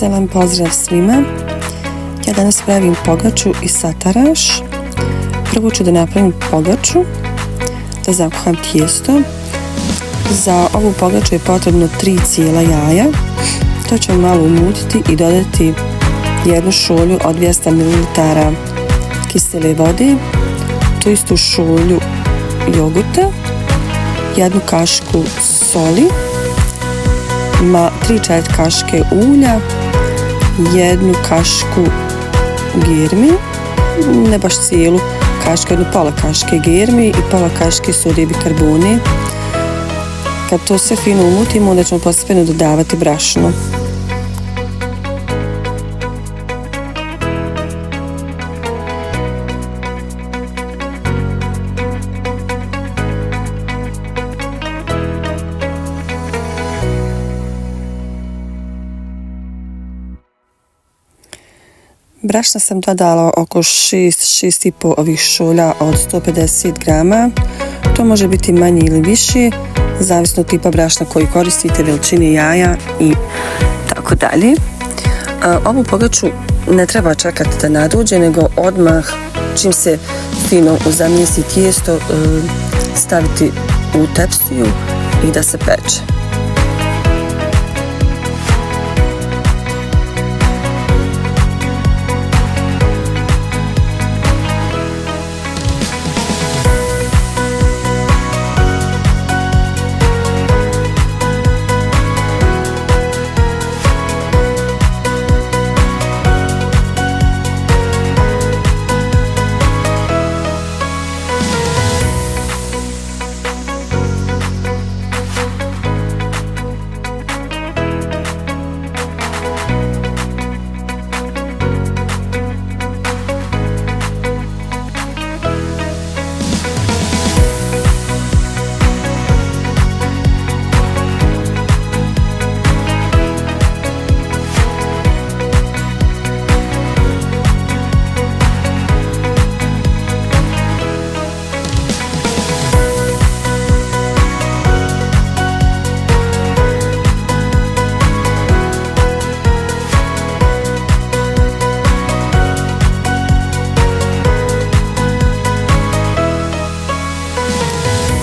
Selam, pozdrav svima. Ja danas pravim pogaču i sataraš. Prvo ću da napravim pogaču, da zakuham tijesto. Za ovu pogaču je potrebno 3 cijela jaja. To ćemo malo umutiti i dodati jednu šolju od 200 ml kisele vode, tu istu šolju jogurta, jednu kašku soli, 3-4 kaške ulja, jednu kašku germi, ne baš cijelu kašku, jednu pola kaške germi i pola kaške sode bikarbone. Kad to sve fino umutimo, onda ćemo postepeno dodavati brašno. Brašna sam dodala oko 6,5 ovih šolja od 150 grama. To može biti manje ili više, zavisno od tipa brašna koji koristite, veličine jaja i tako dalje. Ovu pogaču ne treba čekati da nadođe, nego odmah čim se fino zamijesi tijesto staviti u tepsiju i da se peče.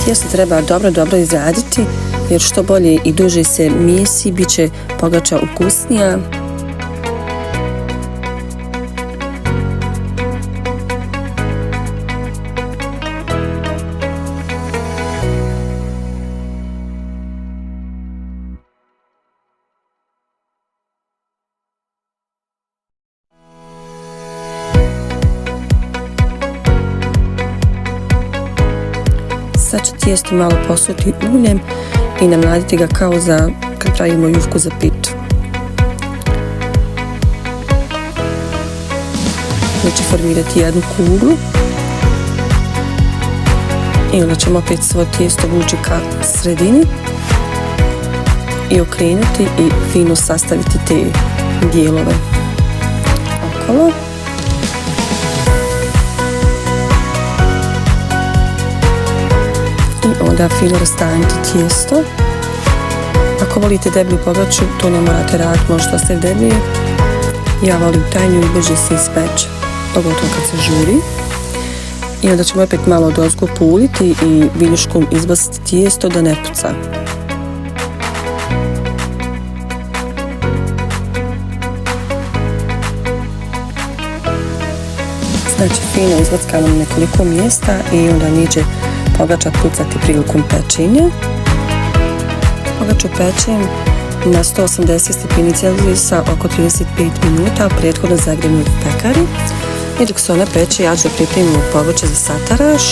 Tijesto treba dobro izraditi, jer što bolje i duže se mijesi, bit će pogača ukusnija. Sad ću tijesto malo posuti uljem i namladiti ga kao za kad pravimo jufku za pitu. Znači formirati jednu kuglu i onda ćemo opet svo tijesto vući ka sredini i okrenuti i fino sastaviti te dijelove okolo. Onda fino rastaviti tijesto. Ako volite deblju pogaču, to ne morate raditi, možete ostaviti deblje. Ja volim tanju i brže se ispeče, pogotovo kad se žuri. I onda ćemo opet malo odozgo puliti i viljuškom izbaciti tijesto da ne puca. Znači fino izvackamo nekoliko mjesta i onda neće pogača pucati prilikom pečenja. Pogaču pečem na 180 stepeni Celzijusa oko 35 minuta u prethodno zagrejanoj pekari. I dok se ona peče, ja ću da pripremim pogače za sataraš.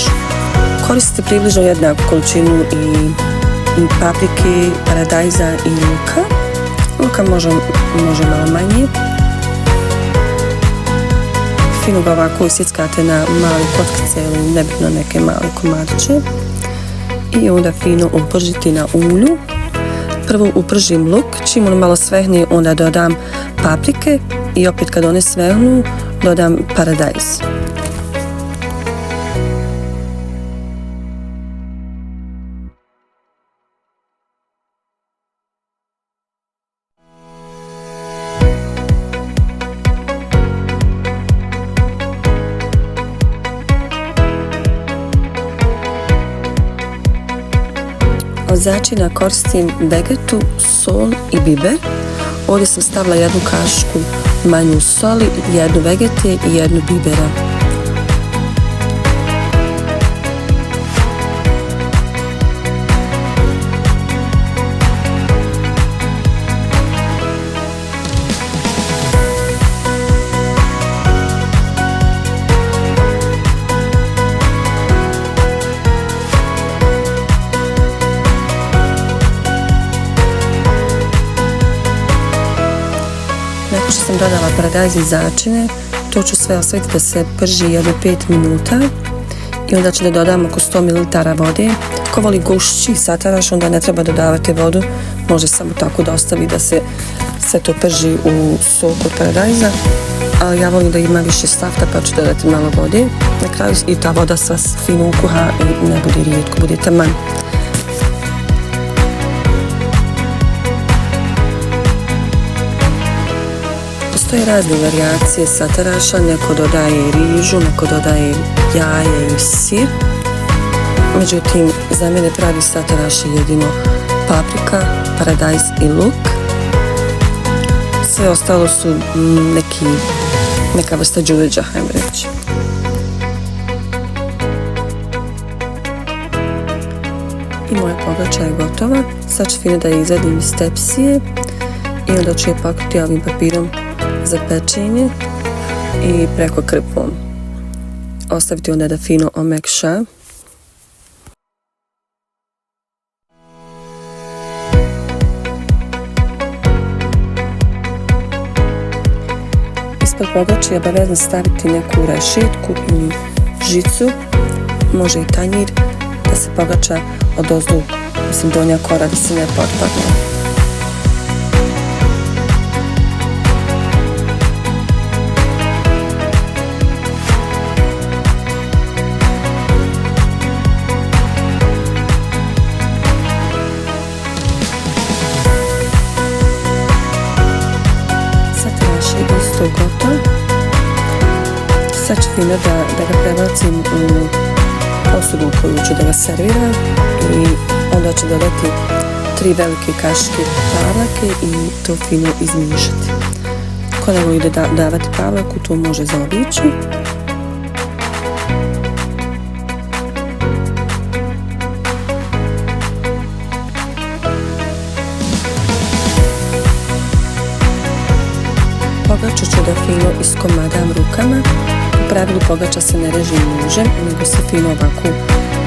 Koristite približno jednaku količinu i paprike, paradajza i luka. Luka može malo manje. Fino ga ovako isjeckate na male kockice ili nebitno neke male komadiće i onda fino upržiti na ulju. Prvo upržim luk, čim on malo svehne onda dodam paprike i opet kad one svehnu dodam paradajz. začina koristim vegetu, sol i biber. Ovdje sam stavila jednu kašku manju soli, jednu vegete i jednu bibera. Nakon što sam dodala paradajz i začine, to ću sve ostaviti da se prži jedno 5 minuta i onda ću da dodam oko 100 ml vode. Ako voli gušći sataraš, onda ne treba dodavati vodu, može samo tako da ostavi da se sve to prži u soku od paradajza, ali ja volim da ima više safta pa ću dodati malo vode na kraju i ta voda sva fino ukuha i ne bude rijetko, bude taman. Postoje razne varijacije sataraša, neko dodaje i rižu, neko dodaje jaje i sir. Međutim, za mene pravi sataraš je jedino paprika, paradajz i luk. Sve ostalo su neka vrsta đuveđa, hajmo reći. I moja pogača je gotova. Sad ću fino da je izvadim iz tepsije i onda ću je pakuti ovim papirom za pečenje i preko krpom. Ostaviti onda da fino omekša. Ispod pogače je obavezno staviti neku rešetku ili žicu, može i tanjir, da se pogača odozdu, donja kora da se ne potpadne. Gotov. Sad ću fino da ga prebacim u posudu u koju ću da ga serviram i onda ću dodati 3 velike kašike pavlake i to fino izmiješati. Ko ne voli davati pavlaku, to može zaobići. Pogaču ću da fino iskomadam rukama. U pravilu pogača se ne reže nožem, nego se fino ovako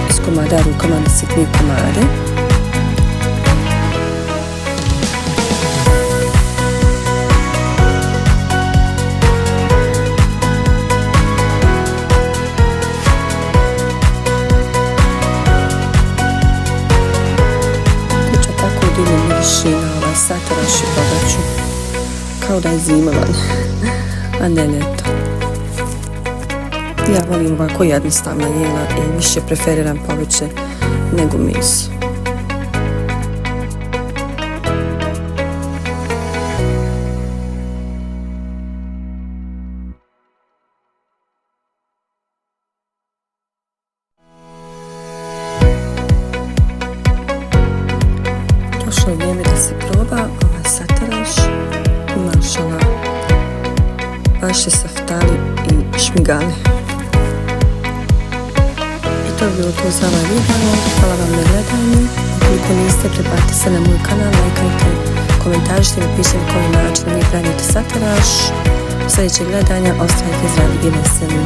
iskomada rukama na sitnije komade. Kuća tako divno miriši na sataraš i pogaču. Kao da je zima van, a ne ljeto. Ja volim ovako jednostavna jela i više preferiram povrće nego meso. Došlo je vrijeme da se proba ovaj sataraš. Mašala, baš je saftali i šmigali. I to je bilo to za ovaj video. Hvala vam na gledanju. Ukoliko niste, pretplatite se na moj kanal, lajkajte, komentarište mi, pišite na koji način mi pravite sataraš. U sljedećeg gledanja ostavite zdravi i veseli.